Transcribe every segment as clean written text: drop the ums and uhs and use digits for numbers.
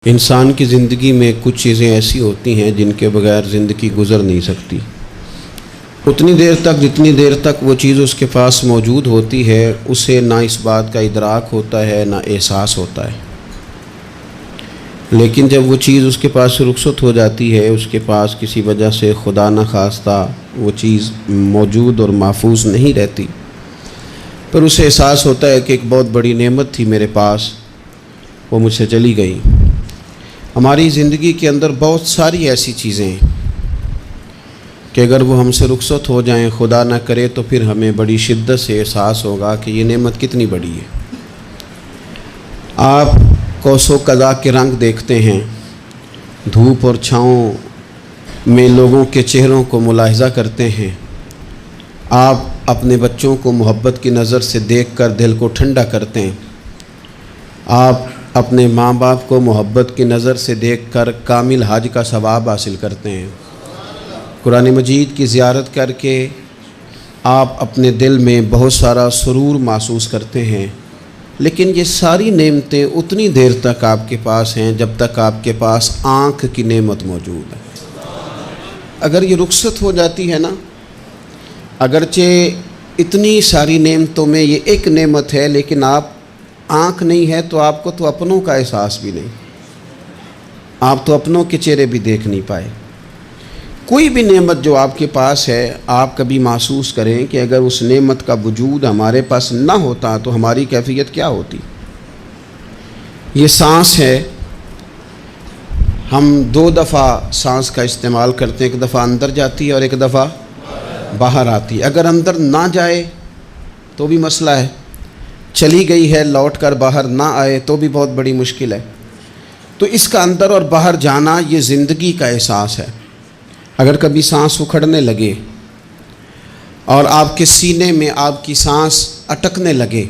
انسان کی زندگی میں کچھ چیزیں ایسی ہوتی ہیں جن کے بغیر زندگی گزر نہیں سکتی۔ اتنی دیر تک جتنی دیر تک وہ چیز اس کے پاس موجود ہوتی ہے اسے نہ اس بات کا ادراک ہوتا ہے نہ احساس ہوتا ہے، لیکن جب وہ چیز اس کے پاس سے رخصت ہو جاتی ہے، اس کے پاس کسی وجہ سے خدا نخواستہ وہ چیز موجود اور محفوظ نہیں رہتی، پھر اسے احساس ہوتا ہے کہ ایک بہت بڑی نعمت تھی میرے پاس، وہ مجھ سے چلی گئی۔ ہماری زندگی کے اندر بہت ساری ایسی چیزیں ہیں کہ اگر وہ ہم سے رخصت ہو جائیں، خدا نہ کرے، تو پھر ہمیں بڑی شدت سے احساس ہوگا کہ یہ نعمت کتنی بڑی ہے۔ آپ کوس و قزح کے رنگ دیکھتے ہیں، دھوپ اور چھاؤں میں لوگوں کے چہروں کو ملاحظہ کرتے ہیں، آپ اپنے بچوں کو محبت کی نظر سے دیکھ کر دل کو ٹھنڈا کرتے ہیں، آپ اپنے ماں باپ کو محبت کی نظر سے دیکھ کر کامل حج کا ثواب حاصل کرتے ہیں، قرآن مجید کی زیارت کر کے آپ اپنے دل میں بہت سارا سرور محسوس کرتے ہیں، لیکن یہ ساری نعمتیں اتنی دیر تک آپ کے پاس ہیں جب تک آپ کے پاس آنکھ کی نعمت موجود ہے۔ اگر یہ رخصت ہو جاتی ہے نا، اگرچہ اتنی ساری نعمتوں میں یہ ایک نعمت ہے، لیکن آپ آنکھ نہیں ہے تو آپ کو تو اپنوں کا احساس بھی نہیں، آپ تو اپنوں کے چہرے بھی دیکھ نہیں پائے۔ کوئی بھی نعمت جو آپ کے پاس ہے، آپ کبھی محسوس کریں کہ اگر اس نعمت کا وجود ہمارے پاس نہ ہوتا تو ہماری کیفیت کیا ہوتی۔ یہ سانس ہے، ہم دو دفعہ سانس کا استعمال کرتے ہیں، ایک دفعہ اندر جاتی ہے اور ایک دفعہ باہر آتی ہے۔ اگر اندر نہ جائے تو بھی مسئلہ ہے، چلی گئی ہے لوٹ کر باہر نہ آئے تو بھی بہت بڑی مشکل ہے۔ تو اس کا اندر اور باہر جانا یہ زندگی کا احساس ہے۔ اگر کبھی سانس اکھڑنے لگے اور آپ کے سینے میں آپ کی سانس اٹکنے لگے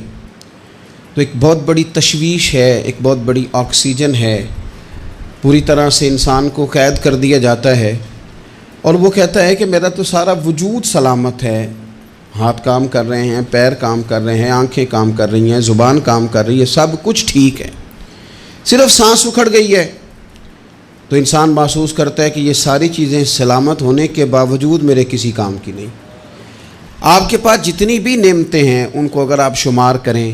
تو ایک بہت بڑی تشویش ہے، ایک بہت بڑی آکسیجن ہے، پوری طرح سے انسان کو قید کر دیا جاتا ہے، اور وہ کہتا ہے کہ میرا تو سارا وجود سلامت ہے، ہاتھ کام کر رہے ہیں، پیر کام کر رہے ہیں، آنکھیں کام کر رہی ہیں، زبان کام کر رہی ہے، سب کچھ ٹھیک ہے، صرف سانس اکھڑ گئی ہے۔ تو انسان محسوس کرتا ہے کہ یہ ساری چیزیں سلامت ہونے کے باوجود میرے کسی کام کی نہیں۔ آپ کے پاس جتنی بھی نعمتیں ہیں ان کو اگر آپ شمار کریں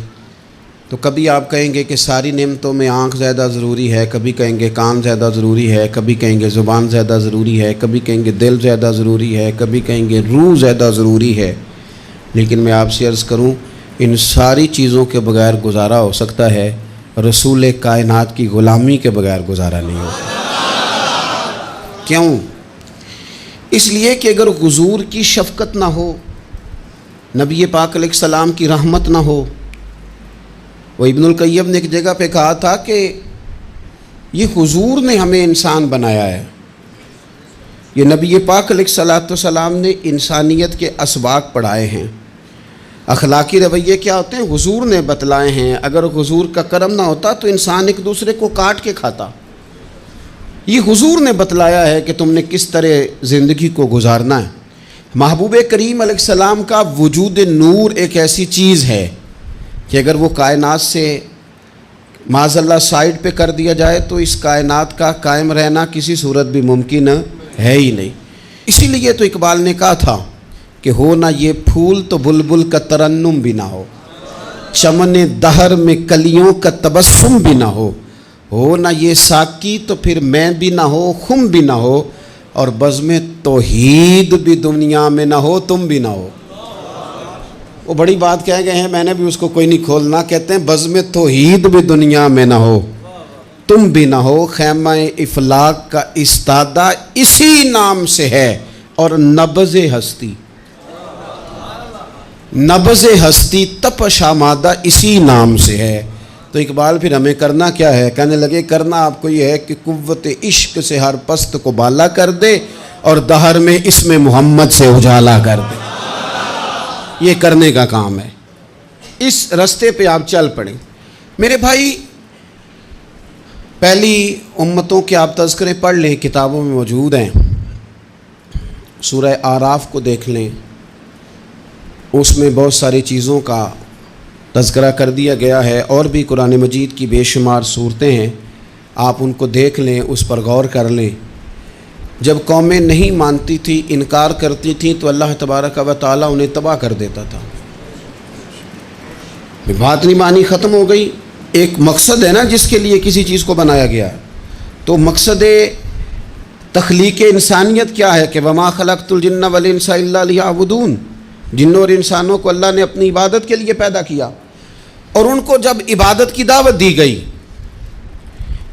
تو کبھی آپ کہیں گے کہ ساری نعمتوں میں آنکھ زیادہ ضروری ہے، کبھی کہیں گے کان زیادہ ضروری ہے، کبھی کہیں گے زبان زیادہ ضروری ہے، کبھی کہیں گے دل زیادہ ضروری ہے، کبھی کہیں گے روح زیادہ ضروری ہے، لیکن میں آپ سے عرض کروں ان ساری چیزوں کے بغیر گزارا ہو سکتا ہے، رسول کائنات کی غلامی کے بغیر گزارا نہیں ہوتا۔ کیوں؟ اس لیے کہ اگر حضور کی شفقت نہ ہو، نبی پاک علیہ السلام کی رحمت نہ ہو، وہ ابن القیم نے ایک جگہ پہ کہا تھا کہ یہ حضور نے ہمیں انسان بنایا ہے، یہ نبی پاک علیہ السلام نے انسانیت کے اسباق پڑھائے ہیں، اخلاقی رویے کیا ہوتے ہیں حضور نے بتلائے ہیں، اگر حضور کا کرم نہ ہوتا تو انسان ایک دوسرے کو کاٹ کے کھاتا۔ یہ حضور نے بتلایا ہے کہ تم نے کس طرح زندگی کو گزارنا ہے۔ محبوب کریم علیہ السلام کا وجود نور ایک ایسی چیز ہے کہ اگر وہ کائنات سے معاذ اللہ سائڈ پہ کر دیا جائے تو اس کائنات کا قائم رہنا کسی صورت بھی ممکن ہے ہی نہیں۔ اسی لیے تو اقبال نے کہا تھا کہ ہو نہ یہ پھول تو بلبل کا ترنم بھی نہ ہو، چمن دہر میں کلیوں کا تبسم بھی نہ ہو نہ یہ ساقی تو پھر میں بھی نہ ہو، خم بھی نہ ہو، اور بزم توحید بھی دنیا میں نہ ہو، تم بھی نہ ہو۔ وہ بڑی بات کہہ گئے ہیں، میں نے بھی اس کو کوئی نہیں کھولنا، کہتے ہیں بزم توحید بھی دنیا میں نہ ہو، تم بھی نہ ہو، خیمہ افلاق کا استادہ اسی نام سے ہے، اور نبض ہستی تپش آمادہ اسی نام سے ہے۔ تو اقبال پھر ہمیں کرنا کیا ہے؟ کہنے لگے کرنا آپ کو یہ ہے کہ قوت عشق سے ہر پست کو بالا کر دے اور دہر میں اسم محمد سے اجالا کر دے، یہ کرنے کا کام ہے۔ اس رستے پہ آپ چل پڑیں میرے بھائی۔ پہلی امتوں کے آپ تذکرے پڑھ لیں، کتابوں میں موجود ہیں، سورہ اعراف کو دیکھ لیں، اس میں بہت ساری چیزوں کا تذکرہ کر دیا گیا ہے، اور بھی قرآن مجید کی بے شمار صورتیں ہیں آپ ان کو دیکھ لیں، اس پر غور کر لیں۔ جب قومیں نہیں مانتی تھی، انکار کرتی تھیں، تو اللہ تبارک و تعالیٰ انہیں تباہ کر دیتا تھا۔ بات نہیں مانی، ختم ہو گئی۔ ایک مقصد ہے نا جس کے لیے کسی چیز کو بنایا گیا ہے، تو مقصد تخلیق انسانیت کیا ہے کہ وما خلقت الجن والانس الا لیعبدون، جنوں اور انسانوں کو اللہ نے اپنی عبادت کے لیے پیدا کیا، اور ان کو جب عبادت کی دعوت دی گئی،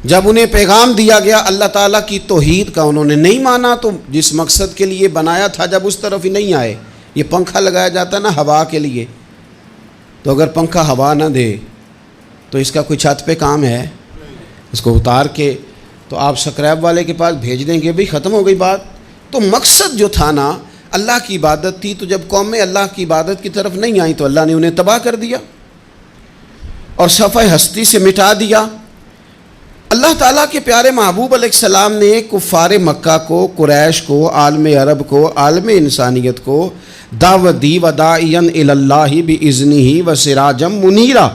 جب انہیں پیغام دیا گیا اللہ تعالیٰ کی توحید کا، انہوں نے نہیں مانا، تو جس مقصد کے لیے بنایا تھا جب اس طرف ہی نہیں آئے۔ یہ پنکھا لگایا جاتا ہے نا ہوا کے لیے، تو اگر پنکھا ہوا نہ دے تو اس کا کوئی چھت پہ کام ہے؟ اس کو اتار کے تو آپ سکریب والے کے پاس بھیج دیں گے، بھئی ختم ہو گئی بات۔ تو مقصد جو تھا نا اللہ کی عبادت تھی، تو جب قومیں اللہ کی عبادت کی طرف نہیں آئیں تو اللہ نے انہیں تباہ کر دیا اور صفحہ ہستی سے مٹا دیا۔ اللہ تعالیٰ کے پیارے محبوب علیہ السلام نے کفار مکہ کو، قریش کو، عالم عرب کو، عالم انسانیت کو دعوت دی، وداعیا الی اللہ باذنہ وسراجا منیرا۔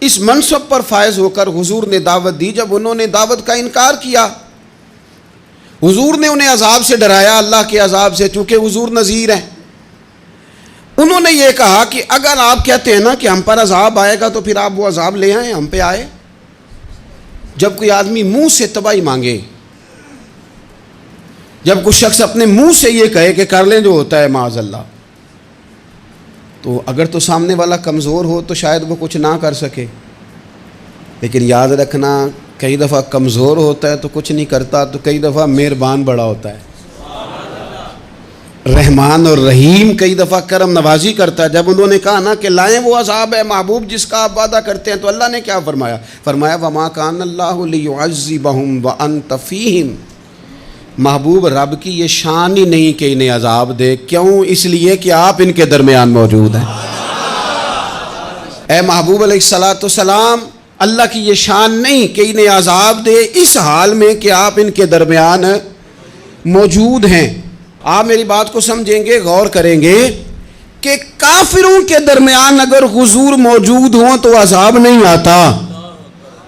اس منصب پر فائز ہو کر حضور نے دعوت دی۔ جب انہوں نے دعوت کا انکار کیا، حضور نے انہیں عذاب سے ڈرایا، اللہ کے عذاب سے، چونکہ حضور نذیر ہیں۔ انہوں نے یہ کہا کہ اگر آپ کہتے ہیں نا کہ ہم پر عذاب آئے گا تو پھر آپ وہ عذاب لے آئیں، ہم پہ آئے۔ جب کوئی آدمی منہ سے تباہی مانگے، جب کوئی شخص اپنے منہ سے یہ کہے کہ کر لیں جو ہوتا ہے معاذ اللہ، تو اگر تو سامنے والا کمزور ہو تو شاید وہ کچھ نہ کر سکے، لیکن یاد رکھنا کئی دفعہ کمزور ہوتا ہے تو کچھ نہیں کرتا، تو کئی دفعہ مہربان بڑا ہوتا ہے، رحمان اور رحیم کئی دفعہ کرم نوازی کرتا ہے۔ جب انہوں نے کہا نا کہ لائیں وہ عذاب ہے محبوب جس کا آپ وعدہ کرتے ہیں، تو اللہ نے کیا فرمایا؟ فرمایا وما کان اللہ لیعذبہم وانت فیہم۔ محبوب رب کی یہ شان ہی نہیں کہ انہیں عذاب دے، کیوں؟ اس لیے کہ آپ ان کے درمیان موجود ہیں۔ اے محبوب علیہ السلام، اللہ کی یہ شان نہیں کہ انہیں عذاب دے اس حال میں کہ آپ ان کے درمیان موجود ہیں۔ آپ میری بات کو سمجھیں گے، غور کریں گے کہ کافروں کے درمیان اگر حضور موجود ہوں تو عذاب نہیں آتا،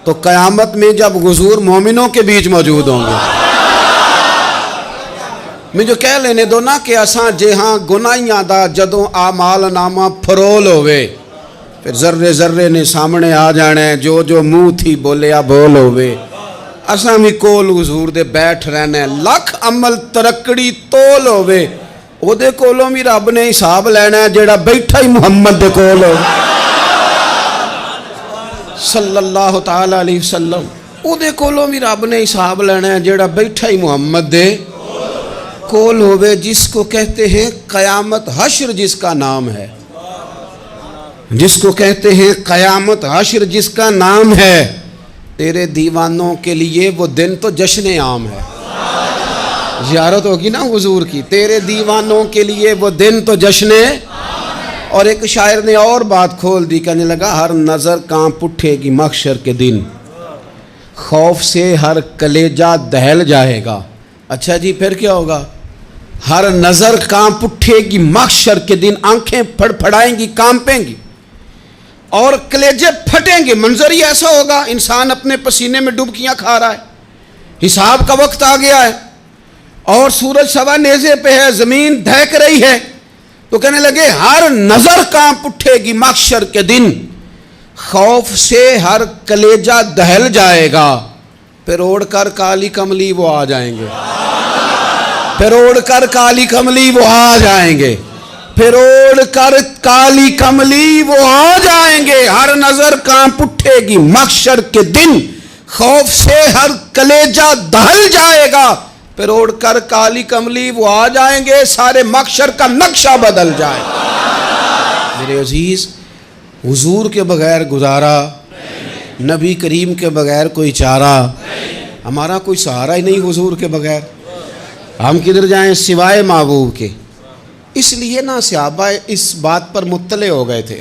تو قیامت میں جب حضور مومنوں کے بیچ موجود ہوں گے، میں جو کہہ لینے دو نا کہ اساں جہاں گناہیاں دا جدوں اعمال نامہ پھرول ہوئے، پھر ذرے ذرے نے سامنے آ جانا ہے، جو جو منہ تھی بولیا بول ہوئے، اساں بھی کول حضور دے بیٹھ رہنا ہے، لکھ عمل ترکڑی تول ہوئے، او دے کولوں بھی رب نے حساب لینا ہے جیڑا بیٹھا ہی محمد دے کول ہو صلی اللہ تعالی علیہ وسلم، او دے کولوں بھی رب نے حساب لینا ہے جیڑا بیٹھا ہی محمد دے کول ہوئے، جس کو کہتے ہیں قیامت حشر، جس کا نام ہے، جس کو کہتے ہیں قیامت حشر، جس کا نام ہے۔ تیرے دیوانوں کے لیے وہ دن تو جشن عام ہے، زیارت ہوگی نا حضور کی، تیرے دیوانوں کے لیے وہ دن تو جشن۔ اور ایک شاعر نے اور بات کھول دی، کہنے لگا ہر نظر کانپ اٹھے گی محشر کے دن، خوف سے ہر کلیجہ دہل جائے گا۔ اچھا جی پھر کیا ہوگا؟ ہر نظر کانپ اٹھے گی محشر کے دن، آنکھیں پھڑ پھڑائیں گی، کانپیں گی اور کلیجے پھٹیں گے۔ منظر ہی ایسا ہوگا، انسان اپنے پسینے میں ڈبکیاں کھا رہا ہے، حساب کا وقت آ گیا ہے اور سورج سوا نیزے پہ ہے، زمین دہک رہی ہے، تو کہنے لگے ہر نظر کانپ اٹھے گی محشر کے دن، خوف سے ہر کلیجہ دہل جائے گا، پھر اوڑھ کر کالی کملی وہ آ جائیں گے، پھر اوڑھ کر کالی کملی وہ آ جائیں گے، پھر اوڑھ کر کالی کملی وہ آ جائیں گے، ہر نظر کانپ اٹھے گی محشر کے دن، خوف سے ہر کلیجہ دہل جائے گا، پھر اوڑھ کر کالی کملی وہ آ جائیں گے، سارے محشر کا نقشہ بدل جائے گا۔ میرے عزیز، حضور کے بغیر گزارا، نبی کریم کے بغیر کوئی چارہ، ہمارا کوئی سہارا ہی نہیں حضور کے بغیر، ہم کدھر جائیں سوائے محبوب کے۔ اس لیے نا صحابہ اس بات پر مطلع ہو گئے تھے،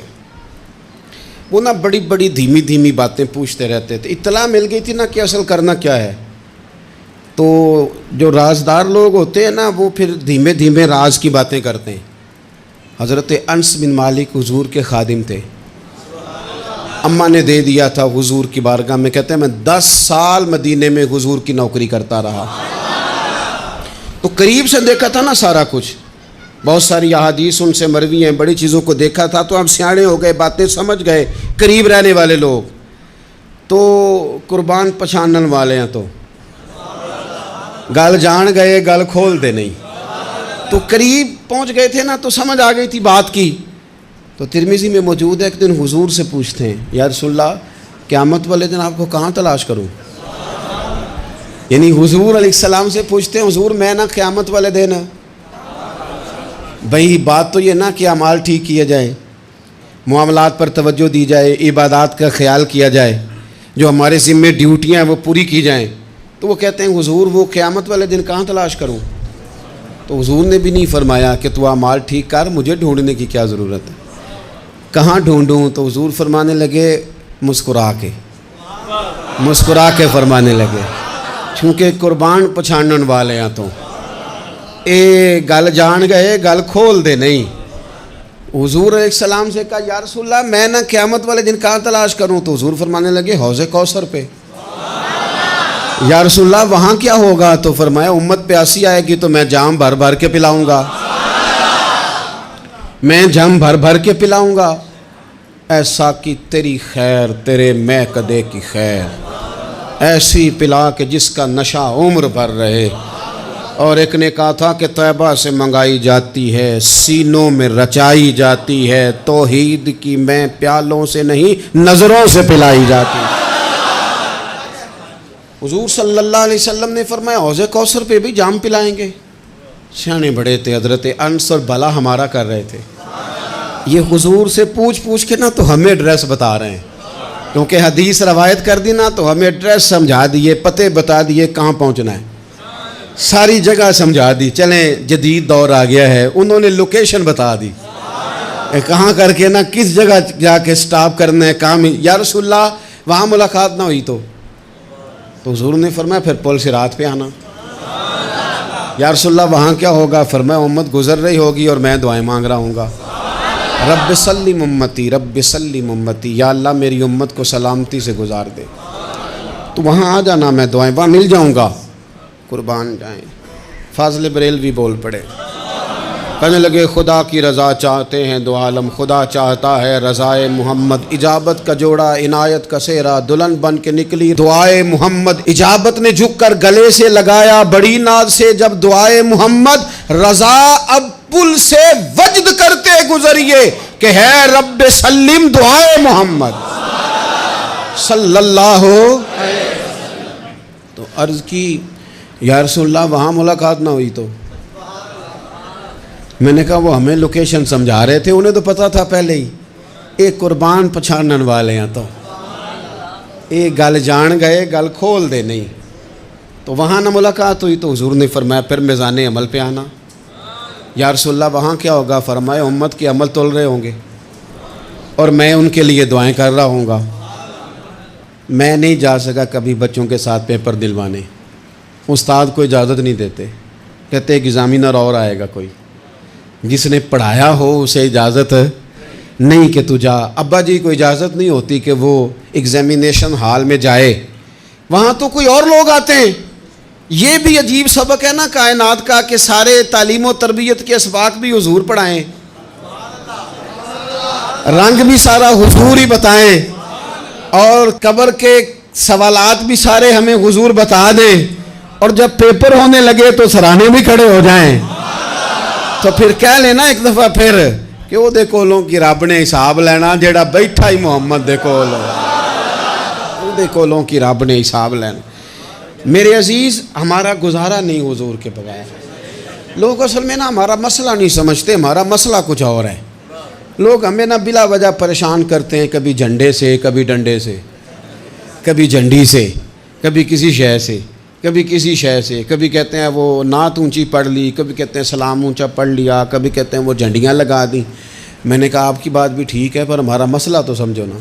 وہ نا بڑی بڑی دھیمی دھیمی باتیں پوچھتے رہتے تھے، اطلاع مل گئی تھی نا کہ اصل کرنا کیا ہے، تو جو رازدار لوگ ہوتے ہیں نا وہ پھر دھیمے دھیمے راز کی باتیں کرتے ہیں۔ حضرت انس بن مالک حضور کے خادم تھے، اماں نے دے دیا تھا حضور کی بارگاہ میں. کہتے ہیں میں 10 سال مدینے میں حضور کی نوکری کرتا رہا, تو قریب سے دیکھا تھا نا سارا کچھ. بہت ساری احادیث ان سے مروی ہیں, بڑی چیزوں کو دیکھا تھا, تو ہم سیانے ہو گئے, باتیں سمجھ گئے. قریب رہنے والے لوگ تو قربان پچھانن والے ہیں, تو گل جان گئے گل کھول دے نہیں. تو قریب پہنچ گئے تھے نا, تو سمجھ آ گئی تھی بات کی. تو ترمذی میں موجود ہے, ایک دن حضور سے پوچھتے ہیں یا رسول اللہ قیامت والے دن آپ کو کہاں تلاش کروں. یعنی حضور علیہ السلام سے پوچھتے ہیں حضور میں نا قیامت والے دن, بھئی بات تو یہ نا کہ اعمال ٹھیک کیے جائیں, معاملات پر توجہ دی جائے, عبادات کا خیال کیا جائے, جو ہمارے ذمے ڈیوٹیاں ہیں وہ پوری کی جائیں. تو وہ کہتے ہیں حضور وہ قیامت والے دن کہاں تلاش کروں. تو حضور نے بھی نہیں فرمایا کہ تو اعمال ٹھیک کر, مجھے ڈھونڈنے کی کیا ضرورت ہے, کہاں ڈھونڈوں. تو حضور فرمانے لگے مسکرا کے فرمانے لگے, چونکہ قربان پچھانن والے ہیں, تو اے گل جان گئے گل کھول دے نہیں. حضور علیہ السلام سے کہا یا رسول اللہ میں نہ قیامت والے دن کہاں تلاش کروں. تو حضور فرمانے لگے حوض کوثر پہ. یا رسول اللہ وہاں کیا ہوگا. تو فرمایا امت پیاسی آئے گی تو میں جام بھر بھر کے پلاؤں گا, میں جام بھر بھر کے پلاؤں گا. ایسا کہ تیری خیر تیرے میں کدے کی خیر, ایسی پلا کہ جس کا نشہ عمر بھر رہے. اور ایک نے کہا تھا کہ طیبہ سے منگائی جاتی ہے, سینوں میں رچائی جاتی ہے, توحید کی میں پیالوں سے نہیں نظروں سے پلائی جاتی. حضور صلی اللہ علیہ وسلم نے فرمایا حوض کوثر پہ بھی جام پلائیں گے. سیانے بڑے تھے, حضرت انس اور بلا ہمارا کر رہے تھے. یہ حضور سے پوچھ کے نا تو ہمیں ایڈریس بتا رہے ہیں, کیونکہ حدیث روایت کر دی نا تو ہمیں ایڈریس سمجھا دیے, پتے بتا دیے کہاں پہنچنا ہے, ساری جگہ سمجھا دی. چلیں جدید دور آ گیا ہے, انہوں نے لوکیشن بتا دی کہاں کر کے نا کس جگہ جا کے سٹاپ کرنا ہے کام. یا رسول اللہ وہاں ملاقات نہ ہوئی تو حضور نے فرمایا پھر پل صراط پہ آنا. یا رسول اللہ وہاں کیا ہوگا. فرمایا امت گزر رہی ہوگی اور میں دعائیں مانگ رہا ہوں گا, رب سلم امتی رب سلم امتی, یا اللہ میری امت کو سلامتی سے گزار دے. تو وہاں آ جانا, میں دعائیں وہاں مل جاؤں گا. قربان جائیں. فاضل بریلوی بول پڑے, کہنے لگے خدا کی رضا چاہتے ہیں دو عالم, خدا چاہتا ہے رضائے محمد. اجابت کا جوڑا عنایت کا سہرا, دلہن بن کے نکلی دعائے محمد. اجابت نے جھک کر گلے سے لگایا بڑی ناز سے جب دعائے محمد. رضا اب پل سے وجد کرتے گزریے کہ ہے رب سلم دعائے محمد صلی اللہ تو عرض کی یا رسول اللہ وہاں ملاقات نہ ہوئی. تو میں نے کہا وہ ہمیں لوکیشن سمجھا رہے تھے, انہیں تو پتا تھا پہلے ہی. ایک قربان پچھانن والے ہیں, تو ایک گل جان گئے گل کھول دے نہیں. تو وہاں نہ ملاقات ہوئی تو حضور نے فرمایا پھر میزان عمل پہ آنا. یا رسول اللہ وہاں کیا ہوگا. فرمایا امت کے عمل تول رہے ہوں گے اور میں ان کے لیے دعائیں کر رہا ہوں گا. میں نہیں جا سکا کبھی بچوں کے ساتھ پیپر دلوانے, استاد کو اجازت نہیں دیتے, کہتے ایگزامینر اور آئے گا کوئی, جس نے پڑھایا ہو اسے اجازت نہیں کہ تو جا. ابا جی کو اجازت نہیں ہوتی کہ وہ ایگزامینیشن ہال میں جائے, وہاں تو کوئی اور لوگ آتے ہیں. یہ بھی عجیب سبق ہے نا کائنات کا کہ سارے تعلیم و تربیت کے اسباق بھی حضور پڑھائیں, رنگ بھی سارا حضور ہی بتائیں, اور قبر کے سوالات بھی سارے ہمیں حضور بتا دیں, اور جب پیپر ہونے لگے تو سرانے بھی کھڑے ہو جائیں. تو پھر کہہ لینا ایک دفعہ پھر کہ وہ دے کولوں کی رب نے حساب لینا, جیڑا بیٹھا ہی محمد دے کول, وہ دے کولوں کی رب نے حساب لینا. میرے عزیز ہمارا گزارا نہیں حضور کے بغیر. لوگ اصل میں نا ہمارا مسئلہ نہیں سمجھتے, ہمارا مسئلہ کچھ اور ہے. لوگ ہمیں نا بلا وجہ پریشان کرتے ہیں, کبھی جھنڈے سے, کبھی ڈنڈے سے, کبھی جھنڈی سے, کبھی کسی شے سے, کبھی کسی شے سے, کبھی کہتے ہیں وہ نعت اونچی پڑھ لی, کبھی کہتے ہیں سلام اونچا پڑھ لیا, کبھی کہتے ہیں وہ جھنڈیاں لگا دیں. میں نے کہا آپ کی بات بھی ٹھیک ہے پر ہمارا مسئلہ تو سمجھو نا,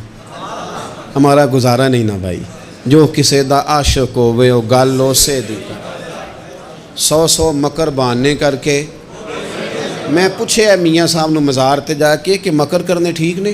ہمارا گزارا نہیں نا بھائی. جو کسے دا عاشق ہوئے وہ گالو سے دی 100 مکر بہانے کر کے. میں پوچھے میاں صاحب نو مزار تے جا کے کہ مکر کرنے ٹھیک نے,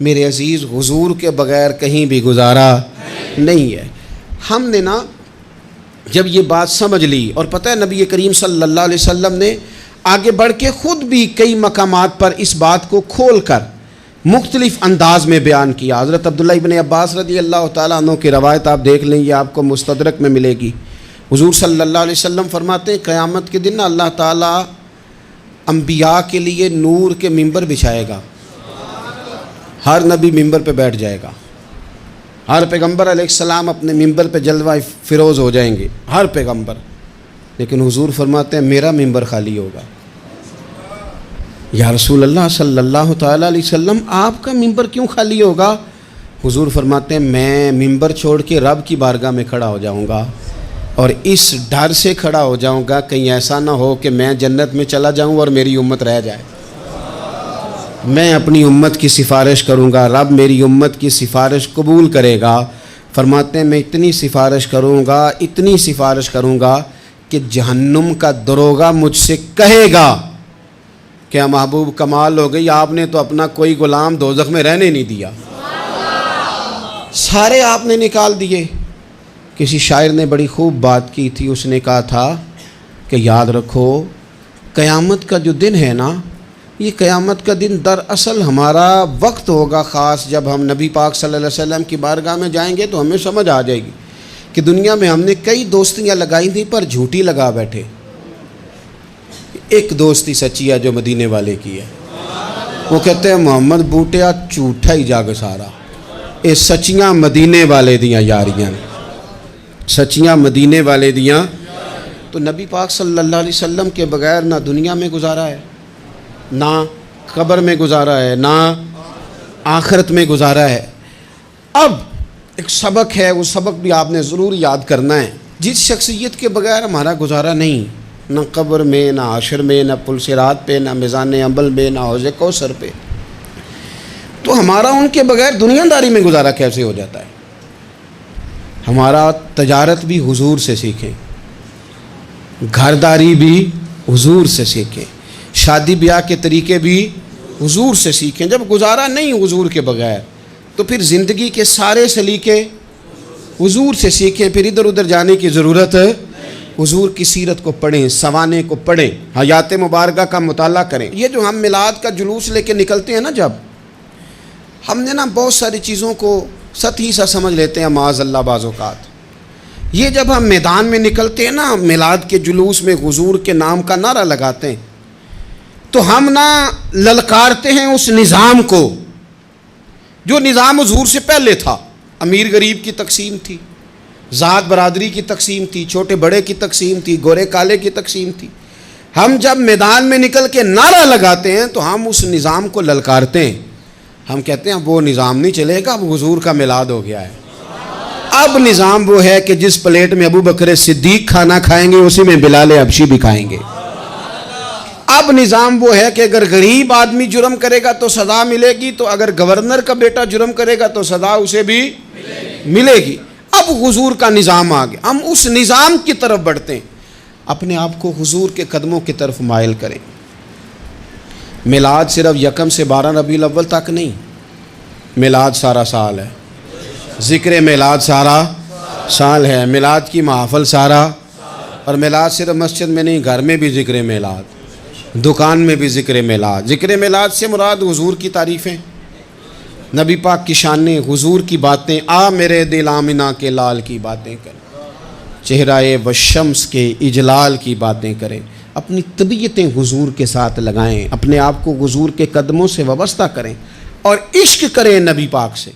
میرے عزیز حضور کے بغیر کہیں بھی گزارا نہیں ہے۔ ہم نے نا جب یہ بات سمجھ لی، اور پتہ ہے نبی کریم صلی اللہ علیہ وسلم نے آگے بڑھ کے خود بھی کئی مقامات پر اس بات کو کھول کر مختلف انداز میں بیان کیا۔ حضرت عبداللہ ابن عباس رضی اللہ تعالیٰ عنہ کی روایت آپ دیکھ لیں، یہ آپ کو مستدرک میں ملے گی۔ حضور صلی اللہ علیہ وسلم فرماتے ہیں قیامت کے دن اللہ تعالیٰ انبیاء کے لیے نور کے ممبر بچھائے گا، ہر نبی ممبر پہ بیٹھ جائے گا، ہر پیغمبر علیہ السلام اپنے ممبر پہ جلوہ فروز ہو جائیں گے، ہر پیغمبر۔ لیکن حضور فرماتے ہیں میرا ممبر خالی ہوگا۔ یا رسول اللہ صلی اللہ تعالیٰ علیہ وسلم آپ کا ممبر کیوں خالی ہوگا؟ حضور فرماتے ہیں میں ممبر چھوڑ کے رب کی بارگاہ میں کھڑا ہو جاؤں گا، اور اس ڈر سے کھڑا ہو جاؤں گا کہیں ایسا نہ ہو کہ میں جنت میں چلا جاؤں اور میری امت رہ جائے۔ میں اپنی امت کی سفارش کروں گا، رب میری امت کی سفارش قبول کرے گا۔ فرماتے ہیں میں اتنی سفارش کروں گا کہ جہنم کا دروغہ مجھ سے کہے گا کہ محبوب کمال ہو گئی، آپ نے تو اپنا کوئی غلام دوزخ میں رہنے نہیں دیا، سارے آپ نے نکال دیے۔ کسی شاعر نے بڑی خوب بات کی تھی، اس نے کہا تھا کہ یاد رکھو قیامت کا جو دن ہے نا، یہ قیامت کا دن دراصل ہمارا وقت ہوگا خاص، جب ہم نبی پاک صلی اللہ علیہ وسلم کی بارگاہ میں جائیں گے تو ہمیں سمجھ آ جائے گی کہ دنیا میں ہم نے کئی دوستیاں لگائی تھیں پر جھوٹی لگا بیٹھے، ایک دوستی سچی ہے جو مدینے والے کی ہے۔ وہ کہتے ہیں محمد بوٹیا جھوٹا ہی جاگ سارا، اے سچیاں مدینے والے دیاں یاریاں، سچیاں مدینے والے دیاں۔ تو نبی پاک صلی اللہ علیہ وسلم کے بغیر نہ دنیا میں گزارا ہے، نہ قبر میں گزارا ہے، نہ آخرت میں گزارا ہے۔ اب ایک سبق ہے، وہ سبق بھی آپ نے ضرور یاد کرنا ہے۔ جس شخصیت کے بغیر ہمارا گزارا نہیں، نہ قبر میں، نہ حشر میں، نہ پل صراط پہ، نہ میزان عمل میں، نہ حوض کوثر پہ، تو ہمارا ان کے بغیر دنیا داری میں گزارا کیسے ہو جاتا ہے؟ ہمارا تجارت بھی حضور سے سیکھیں، گھرداری بھی حضور سے سیکھیں، شادی بیاہ کے طریقے بھی حضور سے سیکھیں۔ جب گزارا نہیں حضور کے بغیر تو پھر زندگی کے سارے سلیقے حضور سے سیکھیں، پھر ادھر ادھر جانے کی ضرورت ہے۔ حضور کی سیرت کو پڑھیں، سوانے کو پڑھیں، حیات مبارکہ کا مطالعہ کریں۔ یہ جو ہم میلاد کا جلوس لے کے نکلتے ہیں نا، جب ہم نے نا بہت ساری چیزوں کو سطحی سا سمجھ لیتے ہیں معاذ اللہ بعض اوقات۔ یہ جب ہم میدان میں نکلتے ہیں نا، میلاد کے جلوس میں حضور کے نام کا نعرہ لگاتے ہیں، تو ہم نا للکارتے ہیں اس نظام کو جو نظام حضور سے پہلے تھا۔ امیر غریب کی تقسیم تھی، ذات برادری کی تقسیم تھی، چھوٹے بڑے کی تقسیم تھی، گورے کالے کی تقسیم تھی۔ ہم جب میدان میں نکل کے نعرہ لگاتے ہیں تو ہم اس نظام کو للکارتے ہیں، ہم کہتے ہیں وہ نظام نہیں چلے گا، اب حضور کا میلاد ہو گیا ہے۔ اب نظام وہ ہے کہ جس پلیٹ میں ابو بکر صدیق کھانا کھائیں گے اسی میں بلال حبشی بھی کھائیں گے۔ اب نظام وہ ہے کہ اگر غریب آدمی جرم کرے گا تو سزا ملے گی، تو اگر گورنر کا بیٹا جرم کرے گا تو سزا اسے بھی ملے گی۔ اب حضور کا نظام آ گیا، ہم اس نظام کی طرف بڑھتے ہیں، اپنے آپ کو حضور کے قدموں کی طرف مائل کریں۔ میلاد صرف 1 سے 12 ربیع الاول تک نہیں، میلاد سارا سال ہے، ذکر میلاد سارا سال ہے، میلاد کی محافل سارا، اور میلاد صرف مسجد میں نہیں، گھر میں بھی ذکر میلاد، دکان میں بھی ذکر میلاد۔ ذکر میلاد سے مراد حضور کی تعریفیں، نبی پاک کی شانیں، حضور کی باتیں، آ میرے دل آمنہ کے لال کی باتیں کریں، چہرہ والشمس کے اجلال کی باتیں کریں، اپنی طبیعتیں حضور کے ساتھ لگائیں، اپنے آپ کو حضور کے قدموں سے وابستہ کریں اور عشق کریں نبی پاک سے۔